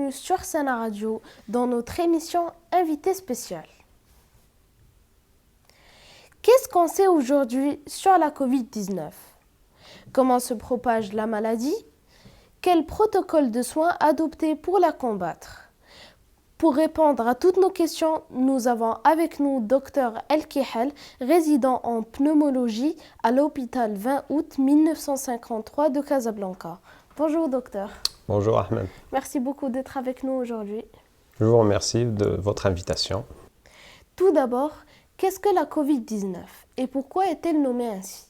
bienvenue sur Sana Radio dans notre émission Invité spécial. Qu'est-ce qu'on sait aujourd'hui sur la Covid-19 ? Comment se propage la maladie ? Quel protocole de soins adopter pour la combattre ? Pour répondre à toutes nos questions, nous avons avec nous Dr El Kihel, résident en pneumologie à l'hôpital 20 août 1953 de Casablanca. Bonjour docteur. Bonjour Ahmed. Merci beaucoup d'être avec nous aujourd'hui. Je vous remercie de votre invitation. Tout d'abord, qu'est-ce que la Covid-19 et pourquoi est-elle nommée ainsi ?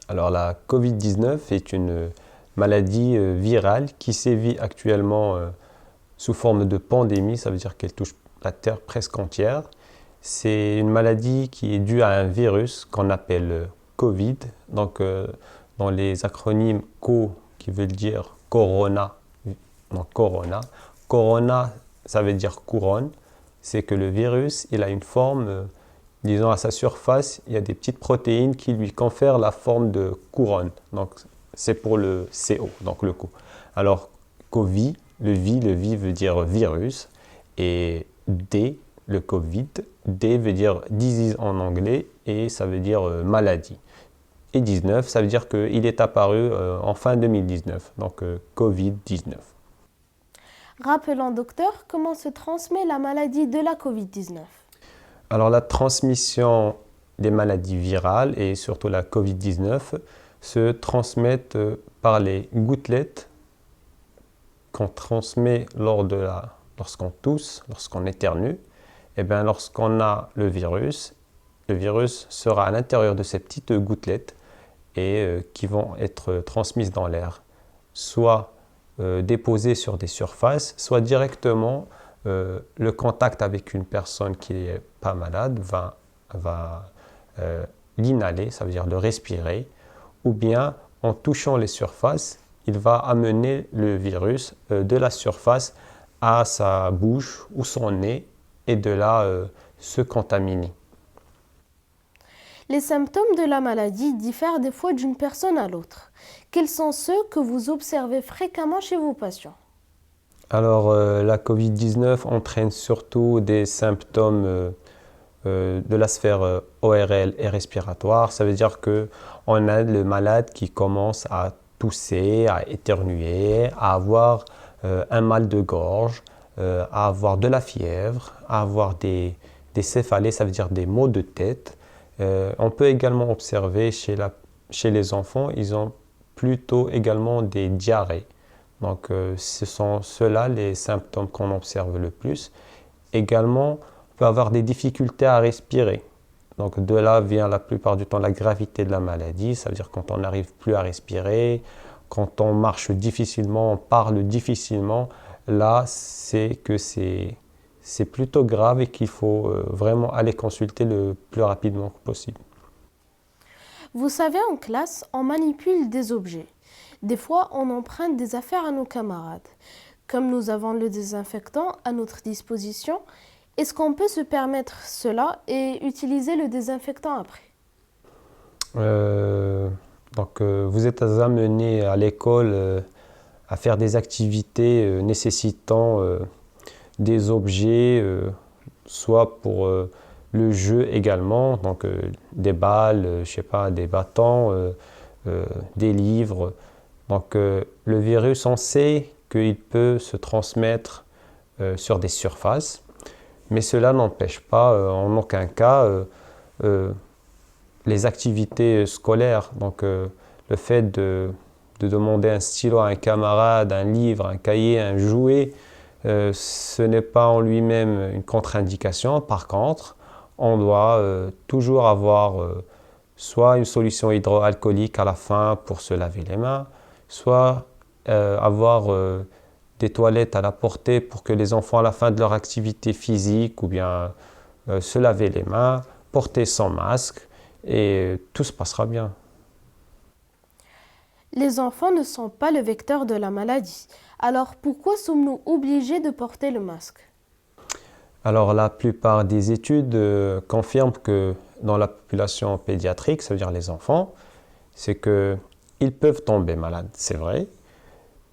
Alors la Covid-19 est une maladie virale qui sévit actuellement sous forme de pandémie, ça veut dire qu'elle touche la Terre presque entière. C'est une maladie qui est due à un virus qu'on appelle Covid. Donc dans les acronymes CO qui veut dire Corona, donc Corona. Corona, ça veut dire couronne. C'est que le virus, il a une forme, disons à sa surface, il y a des petites protéines qui lui confèrent la forme de couronne. Donc c'est pour le CO, donc le co. Alors Covid, le V veut dire virus, et D, le Covid, D veut dire disease en anglais, et ça veut dire maladie. Et 19, ça veut dire qu'il est apparu en fin 2019, donc Covid-19. Rappelons docteur, comment se transmet la maladie de la Covid-19 ? Alors la transmission des maladies virales, et surtout la Covid-19, se transmettent par les gouttelettes qu'on transmet lorsqu'on tousse, lorsqu'on éternue. Et bien lorsqu'on a le virus sera à l'intérieur de ces petites gouttelettes et qui vont être transmises dans l'air, soit déposées sur des surfaces, soit directement le contact avec une personne qui n'est pas malade va l'inhaler, ça veut dire le respirer, ou bien en touchant les surfaces, il va amener le virus de la surface à sa bouche ou son nez et de là se contaminer. Les symptômes de la maladie diffèrent des fois d'une personne à l'autre. Quels sont ceux que vous observez fréquemment chez vos patients ? Alors la Covid-19 entraîne surtout des symptômes de la sphère ORL et respiratoire. Ça veut dire qu'on a le malade qui commence à tousser, à éternuer, à avoir un mal de gorge, à avoir de la fièvre, à avoir des céphalées, ça veut dire des maux de tête. On peut également observer chez les enfants, ils ont plutôt également des diarrhées. Donc ce sont ceux-là les symptômes qu'on observe le plus. Également, on peut avoir des difficultés à respirer. Donc de là vient la plupart du temps la gravité de la maladie, ça veut dire quand on n'arrive plus à respirer, quand on marche difficilement, on parle difficilement, là c'est que c'est plutôt grave et qu'il faut vraiment aller consulter le plus rapidement possible. Vous savez, en classe, on manipule des objets. Des fois, on emprunte des affaires à nos camarades. Comme nous avons le désinfectant à notre disposition, est-ce qu'on peut se permettre cela et utiliser le désinfectant après ? Vous êtes amené à l'école à faire des activités nécessitant des objets, soit pour le jeu également, donc des balles, je sais pas, des bâtons, des livres. Donc le virus, on sait qu'il peut se transmettre sur des surfaces, mais cela n'empêche pas en aucun cas les activités scolaires. Donc le fait de demander un stylo à un camarade, un livre, un cahier, un jouet, ce n'est pas en lui-même une contre-indication. Par contre, on doit toujours avoir soit une solution hydroalcoolique à la fin pour se laver les mains, soit avoir des toilettes à la portée pour que les enfants à la fin de leur activité physique ou bien se laver les mains, porter son masque et tout se passera bien. Les enfants ne sont pas le vecteur de la maladie. Alors pourquoi sommes-nous obligés de porter le masque ? Alors la plupart des études confirment que dans la population pédiatrique, ça veut dire les enfants, c'est qu'ils peuvent tomber malades, c'est vrai,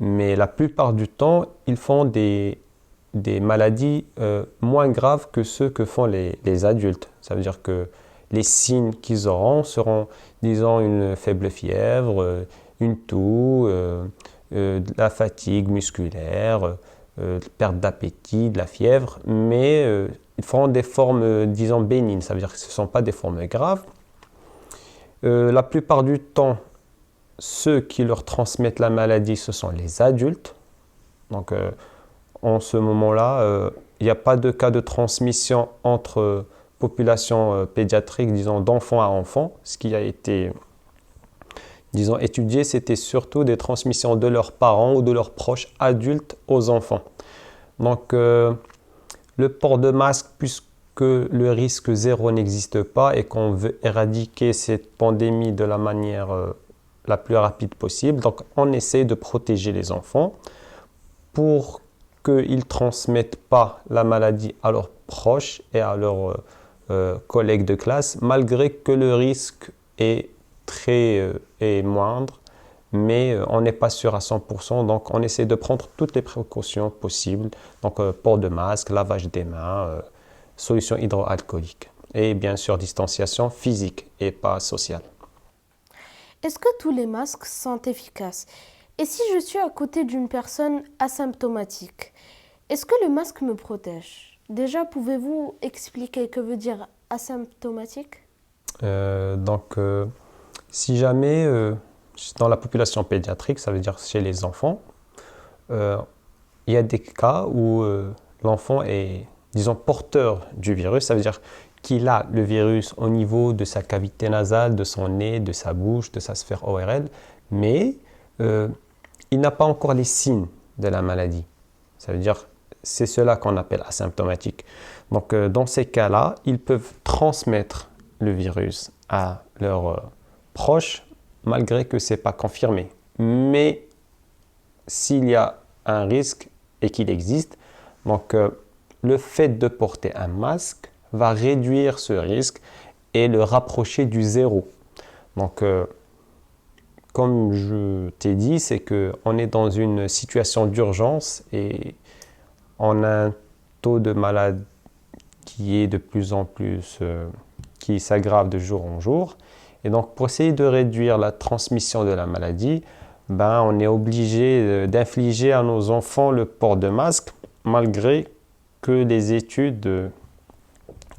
mais la plupart du temps, ils font des des maladies moins graves que ceux que font les adultes. Ça veut dire que les signes qu'ils auront seront, disons, une faible fièvre, une toux, de la fatigue musculaire, perte d'appétit, de la fièvre, mais ils feront des formes, disons, bénignes. Ça veut dire que ce ne sont pas des formes graves. La plupart du temps, ceux qui leur transmettent la maladie, ce sont les adultes. Donc, en ce moment-là, il n'y a pas de cas de transmission entre population pédiatrique, disons, d'enfant à enfant. Ce qui a été, disons, étudié, c'était surtout des transmissions de leurs parents ou de leurs proches adultes aux enfants. Donc, le port de masque, puisque le risque zéro n'existe pas et qu'on veut éradiquer cette pandémie de la manière la plus rapide possible, donc on essaie de protéger les enfants pour qu'ils ne transmettent pas la maladie à leurs proches et à leurs collègues de classe, malgré que le risque est est moindre, mais on n'est pas sûr à 100%, donc on essaie de prendre toutes les précautions possibles, donc port de masque, lavage des mains, solution hydroalcoolique et bien sûr distanciation physique et pas sociale. Est-ce que tous les masques sont efficaces? Et si je suis à côté d'une personne asymptomatique, est-ce que le masque me protège? Déjà, pouvez-vous expliquer que veut dire asymptomatique? Si jamais dans la population pédiatrique, ça veut dire chez les enfants, il y a des cas où l'enfant est, disons, porteur du virus. Ça veut dire qu'il a le virus au niveau de sa cavité nasale, de son nez, de sa bouche, de sa sphère ORL, mais il n'a pas encore les signes de la maladie. Ça veut dire c'est cela qu'on appelle asymptomatique. Donc, dans ces cas-là, ils peuvent transmettre le virus à leurs proches, malgré que ce n'est pas confirmé. Mais s'il y a un risque et qu'il existe, donc le fait de porter un masque va réduire ce risque et le rapprocher du zéro. Donc, comme je t'ai dit, c'est qu'on est dans une situation d'urgence et on a un taux de malades qui est de plus en plus, qui s'aggrave de jour en jour. Et donc, pour essayer de réduire la transmission de la maladie, on est obligé d'infliger à nos enfants le port de masque, malgré que les études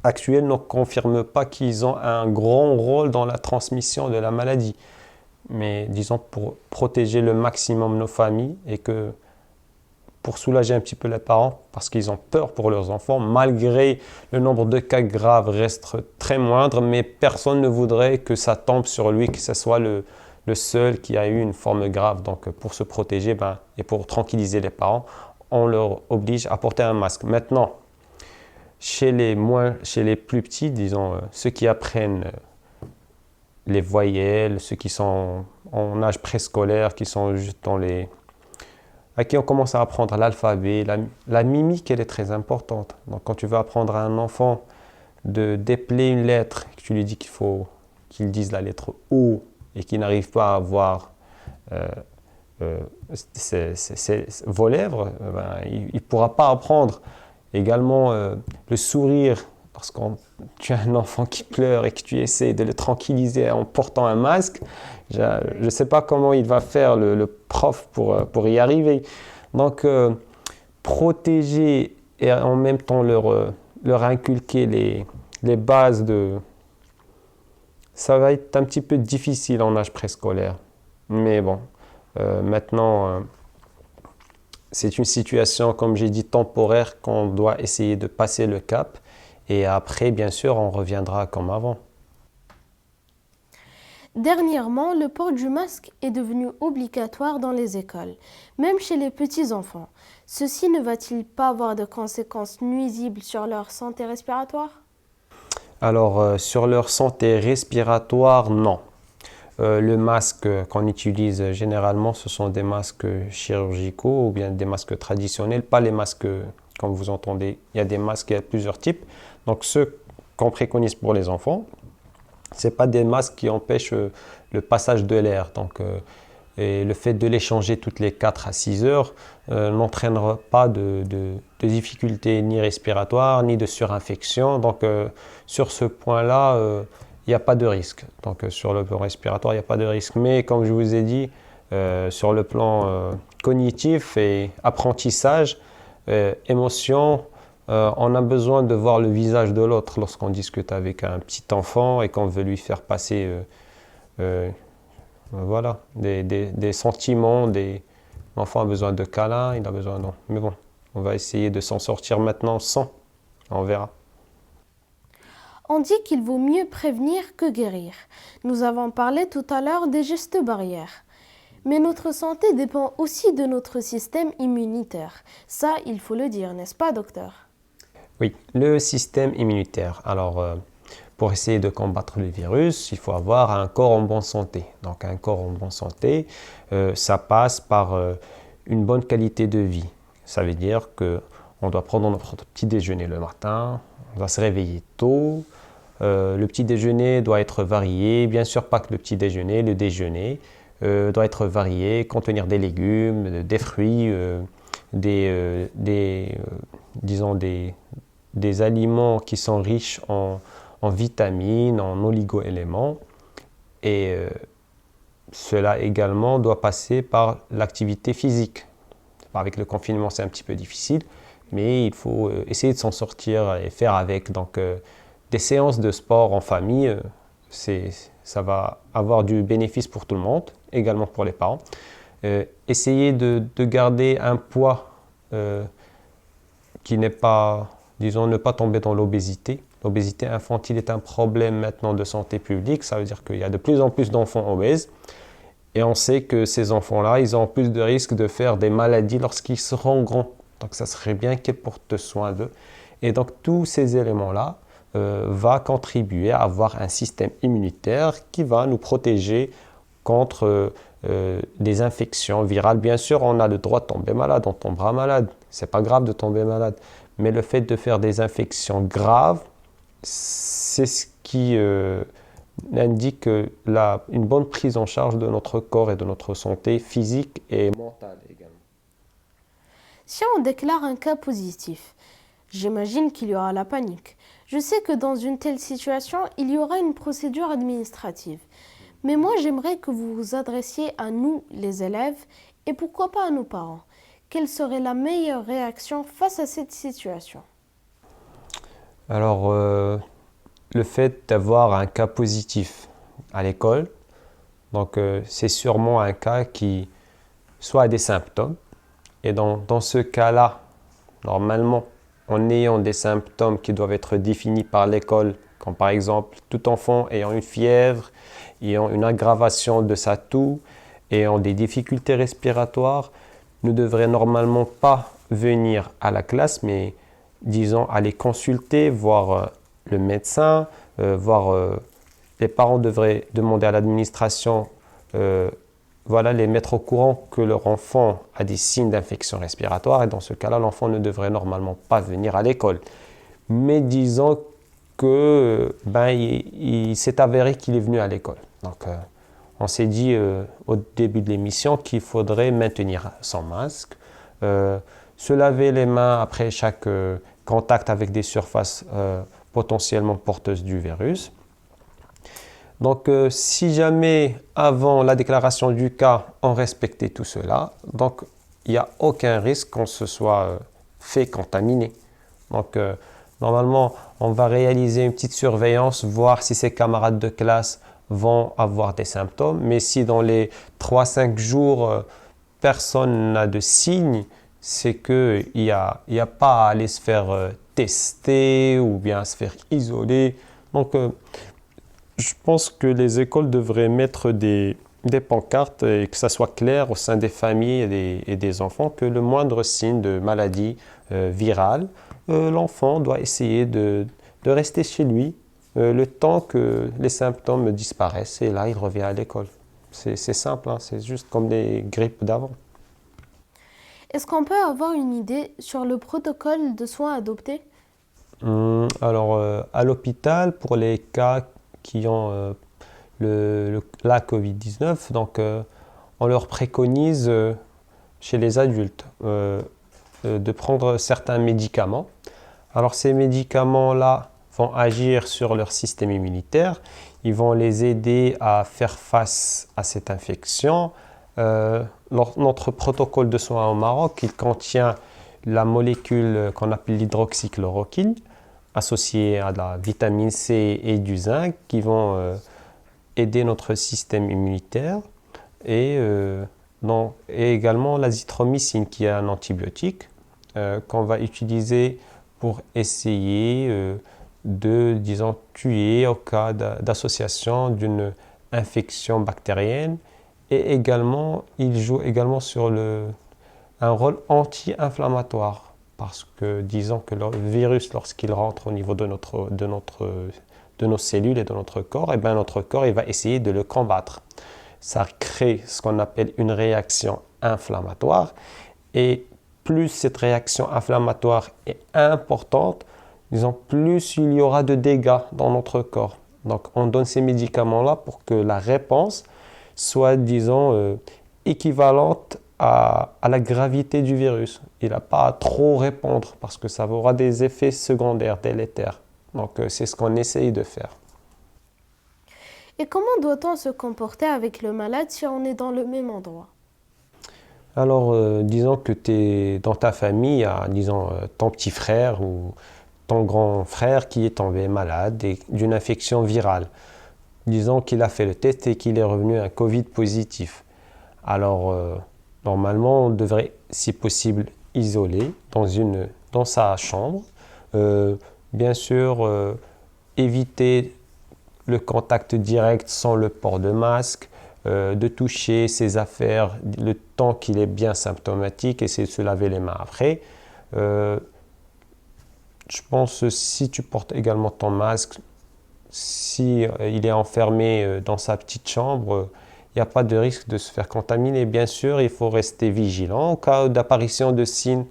actuelles ne confirment pas qu'ils ont un grand rôle dans la transmission de la maladie. Mais disons, pour protéger le maximum nos familles et que pour soulager un petit peu les parents parce qu'ils ont peur pour leurs enfants, malgré le nombre de cas graves reste très moindre, mais personne ne voudrait que ça tombe sur lui, que ce soit le seul qui a eu une forme grave. Donc pour se protéger et pour tranquilliser les parents, on leur oblige à porter un masque. Maintenant, chez les plus petits, disons, ceux qui apprennent les voyelles, ceux qui sont en âge préscolaire, qui sont juste à qui on commence à apprendre l'alphabet, la mimique, elle est très importante. Donc quand tu veux apprendre à un enfant de dépeler une lettre, que tu lui dis qu'il dise la lettre O et qu'il n'arrive pas à voir vos lèvres, il ne pourra pas apprendre. Également, le sourire, lorsque tu as un enfant qui pleure et que tu essaies de le tranquilliser en portant un masque, je ne sais pas comment il va faire le prof pour y arriver. Donc, protéger et en même temps leur inculquer les bases ça va être un petit peu difficile en âge préscolaire. Mais bon, maintenant, c'est une situation, comme j'ai dit, temporaire qu'on doit essayer de passer le cap. Et après, bien sûr, on reviendra comme avant. Dernièrement, le port du masque est devenu obligatoire dans les écoles, même chez les petits-enfants. Ceci ne va-t-il pas avoir de conséquences nuisibles sur leur santé respiratoire? Alors, sur leur santé respiratoire, non. Le masque qu'on utilise généralement, ce sont des masques chirurgicaux ou bien des masques traditionnels, pas les masques, comme vous entendez. Il y a des masques, il y a plusieurs types. Donc, ceux qu'on préconise pour les enfants, ce n'est pas des masques qui empêchent le passage de l'air. Donc, et le fait de les changer toutes les 4 à 6 heures n'entraînera pas de difficultés ni respiratoires, ni de surinfection. Donc sur ce point-là, il n'y a pas de risque. Donc sur le plan respiratoire, il n'y a pas de risque. Mais comme je vous ai dit, sur le plan cognitif et apprentissage, émotion, on a besoin de voir le visage de l'autre lorsqu'on discute avec un petit enfant et qu'on veut lui faire passer voilà, des sentiments. L'enfant a besoin de câlins, il a besoin... Non. Mais bon, on va essayer de s'en sortir maintenant sans. On verra. On dit qu'il vaut mieux prévenir que guérir. Nous avons parlé tout à l'heure des gestes barrières. Mais notre santé dépend aussi de notre système immunitaire. Ça, il faut le dire, n'est-ce pas, docteur? Oui, le système immunitaire. Alors, pour essayer de combattre le virus, il faut avoir un corps en bonne santé. Donc, un corps en bonne santé, ça passe par une bonne qualité de vie. Ça veut dire qu'on doit prendre notre petit déjeuner le matin, on doit se réveiller tôt. Le petit déjeuner doit être varié, bien sûr pas que le petit déjeuner, le déjeuner doit être varié, contenir des légumes, des fruits, disons des aliments qui sont riches en vitamines, en oligo-éléments. Et cela également doit passer par l'activité physique. Avec le confinement, c'est un petit peu difficile, mais il faut essayer de s'en sortir et faire avec. Donc, des séances de sport en famille, ça va avoir du bénéfice pour tout le monde, également pour les parents. Essayer de garder un poids qui n'est pas, disons, ne pas tomber dans l'obésité. L'obésité infantile est un problème maintenant de santé publique. Ça veut dire qu'il y a de plus en plus d'enfants obèses. Et on sait que ces enfants-là, ils ont plus de risques de faire des maladies lorsqu'ils seront grands. Donc, ça serait bien qu'ils portent soin d'eux. Et donc, tous ces éléments-là vont contribuer à avoir un système immunitaire qui va nous protéger contre des infections virales. Bien sûr, on a le droit de tomber malade, on tombera malade. C'est pas grave de tomber malade. Mais le fait de faire des infections graves, c'est ce qui indique une bonne prise en charge de notre corps et de notre santé physique et mentale également. Si on déclare un cas positif, j'imagine qu'il y aura la panique. Je sais que dans une telle situation, il y aura une procédure administrative. Mais moi, j'aimerais que vous vous adressiez à nous, les élèves, et pourquoi pas à nos parents. Quelle serait la meilleure réaction face à cette situation? Alors, le fait d'avoir un cas positif à l'école, donc c'est sûrement un cas qui soit a des symptômes. Et dans ce cas-là, normalement, en ayant des symptômes qui doivent être définis par l'école, comme par exemple tout enfant ayant une fièvre, ayant une aggravation de sa toux, ayant des difficultés respiratoires, ne devrait normalement pas venir à la classe, mais disons aller consulter, voir le médecin, les parents devraient demander à l'administration, voilà, les mettre au courant que leur enfant a des signes d'infection respiratoire, et dans ce cas-là, l'enfant ne devrait normalement pas venir à l'école. Mais disons que il s'est avéré qu'il est venu à l'école. Donc, on s'est dit au début de l'émission qu'il faudrait maintenir son masque, se laver les mains après chaque contact avec des surfaces potentiellement porteuses du virus. Donc, si jamais avant la déclaration du cas, on respectait tout cela, donc il n'y a aucun risque qu'on se soit fait contaminer. Donc, normalement, on va réaliser une petite surveillance, voir si ses camarades de classe vont avoir des symptômes. Mais si dans les 3-5 jours, personne n'a de signes, c'est qu'il n'y a pas à aller se faire tester ou bien à se faire isoler. Donc, je pense que les écoles devraient mettre des pancartes et que ça soit clair au sein des familles et des enfants que le moindre signe de maladie virale, l'enfant doit essayer de rester chez lui le temps que les symptômes disparaissent et là il revient à l'école. C'est simple, hein, c'est juste comme des grippes d'avant. Est-ce qu'on peut avoir une idée sur le protocole de soins adopté? Alors, à l'hôpital, pour les cas qui ont la Covid-19, donc on leur préconise chez les adultes de prendre certains médicaments. Alors ces médicaments-là vont agir sur leur système immunitaire, ils vont les aider à faire face à cette infection. Notre protocole de soins au Maroc, il contient la molécule qu'on appelle l'hydroxychloroquine, associée à de la vitamine C et du zinc, qui vont aider notre système immunitaire, et également l'azithromycine, qui est un antibiotique qu'on va utiliser pour essayer de, disons, tuer au cas d'association d'une infection bactérienne. Et également, il joue également sur un rôle anti-inflammatoire, parce que disons que le virus, lorsqu'il rentre au niveau de nos cellules et de notre corps, et bien notre corps il va essayer de le combattre. Ça crée ce qu'on appelle une réaction inflammatoire, et plus cette réaction inflammatoire est importante, disons, plus il y aura de dégâts dans notre corps. Donc on donne ces médicaments-là pour que la réponse soit, disons, équivalente à la gravité du virus. Il n'a pas à trop répondre parce que ça aura des effets secondaires délétères. Donc c'est ce qu'on essaye de faire. Et comment doit-on se comporter avec le malade si on est dans le même endroit? Alors, disons que dans ta famille, il y a, disons, ton petit frère ou ton grand frère qui est tombé malade d'une infection virale. Disons qu'il a fait le test et qu'il est revenu un Covid positif. Alors, normalement, on devrait, si possible, isoler dans sa chambre. Bien sûr, éviter le contact direct sans le port de masque, de toucher ses affaires le temps qu'il est bien symptomatique, essayer de se laver les mains après. Je pense que si tu portes également ton masque, si il est enfermé dans sa petite chambre, il n'y a pas de risque de se faire contaminer. Bien sûr, il faut rester vigilant au cas d'apparition de signes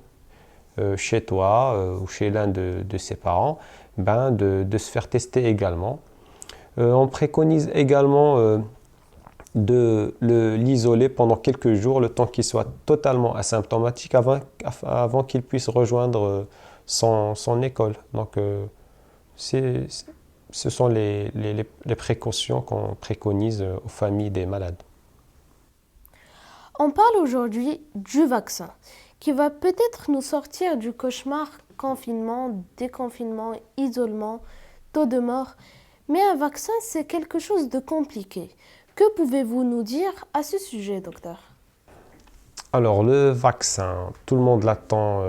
chez toi ou chez l'un de ses parents, de se faire tester également. On préconise également de l'isoler pendant quelques jours, le temps qu'il soit totalement asymptomatique avant qu'il puisse rejoindre son école. Donc, ce sont les précautions qu'on préconise aux familles des malades. On parle aujourd'hui du vaccin, qui va peut-être nous sortir du cauchemar confinement, déconfinement, isolement, taux de mort. Mais un vaccin, c'est quelque chose de compliqué. Que pouvez-vous nous dire à ce sujet, docteur? Alors, le vaccin, tout le monde l'attend.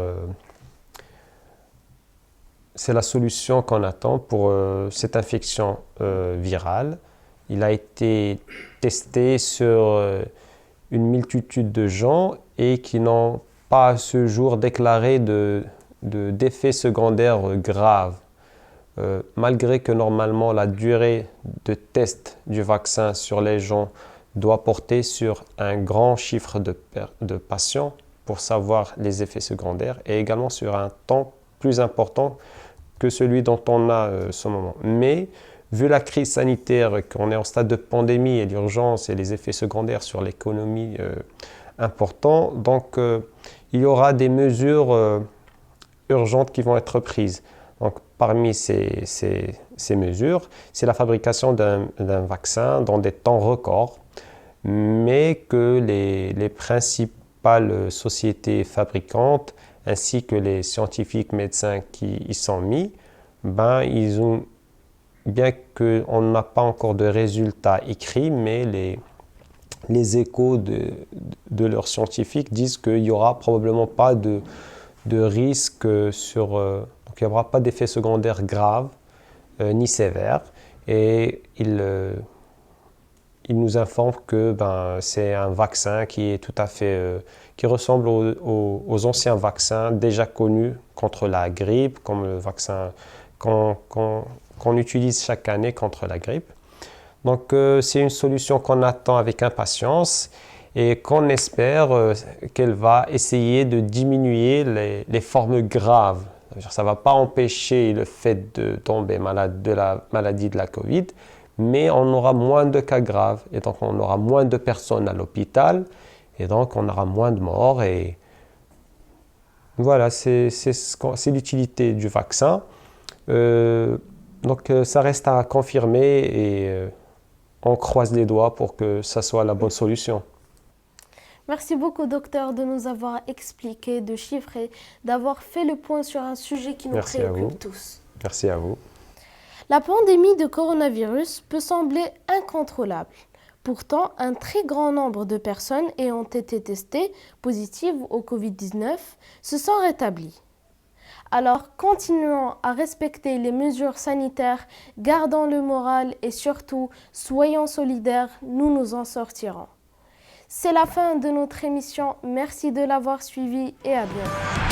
C'est la solution qu'on attend pour cette infection virale. Il a été testé sur une multitude de gens et qui n'ont pas à ce jour déclaré d'effets secondaires graves. Malgré que normalement la durée de test du vaccin sur les gens doit porter sur un grand chiffre de patients pour savoir les effets secondaires et également sur un temps plus important que celui dont on a ce moment. Mais vu la crise sanitaire, qu'on est en stade de pandémie et l'urgence et les effets secondaires sur l'économie importants, donc il y aura des mesures urgentes qui vont être prises. Donc, parmi ces mesures, c'est la fabrication d'un vaccin dans des temps records, mais que les principales sociétés fabricantes ainsi que les scientifiques médecins qui y sont mis, ils ont, bien qu'on n'a pas encore de résultats écrits, mais les échos de leurs scientifiques disent qu'il n'y aura probablement pas de risque donc il n'y aura pas d'effets secondaires graves ni sévères. Et ils nous informent que c'est un vaccin qui est tout à fait, qui ressemble aux anciens vaccins déjà connus contre la grippe, comme le vaccin qu'on utilise chaque année contre la grippe. Donc c'est une solution qu'on attend avec impatience et qu'on espère qu'elle va essayer de diminuer les formes graves. Ça ne va pas empêcher le fait de tomber malade de la maladie de la Covid, mais on aura moins de cas graves et donc on aura moins de personnes à l'hôpital et donc on aura moins de morts. Et voilà, c'est l'utilité du vaccin. Donc ça reste à confirmer et on croise les doigts pour que ça soit la bonne solution. Merci beaucoup, docteur, de nous avoir expliqué, de chiffrer, d'avoir fait le point sur un sujet qui nous Merci à vous. préoccupe tous. Merci à vous. La pandémie de coronavirus peut sembler incontrôlable. Pourtant, un très grand nombre de personnes ayant été testées positives au Covid-19 se sont rétablies. Alors, continuons à respecter les mesures sanitaires, gardons le moral et surtout, soyons solidaires, nous nous en sortirons. C'est la fin de notre émission. Merci de l'avoir suivi et à bientôt.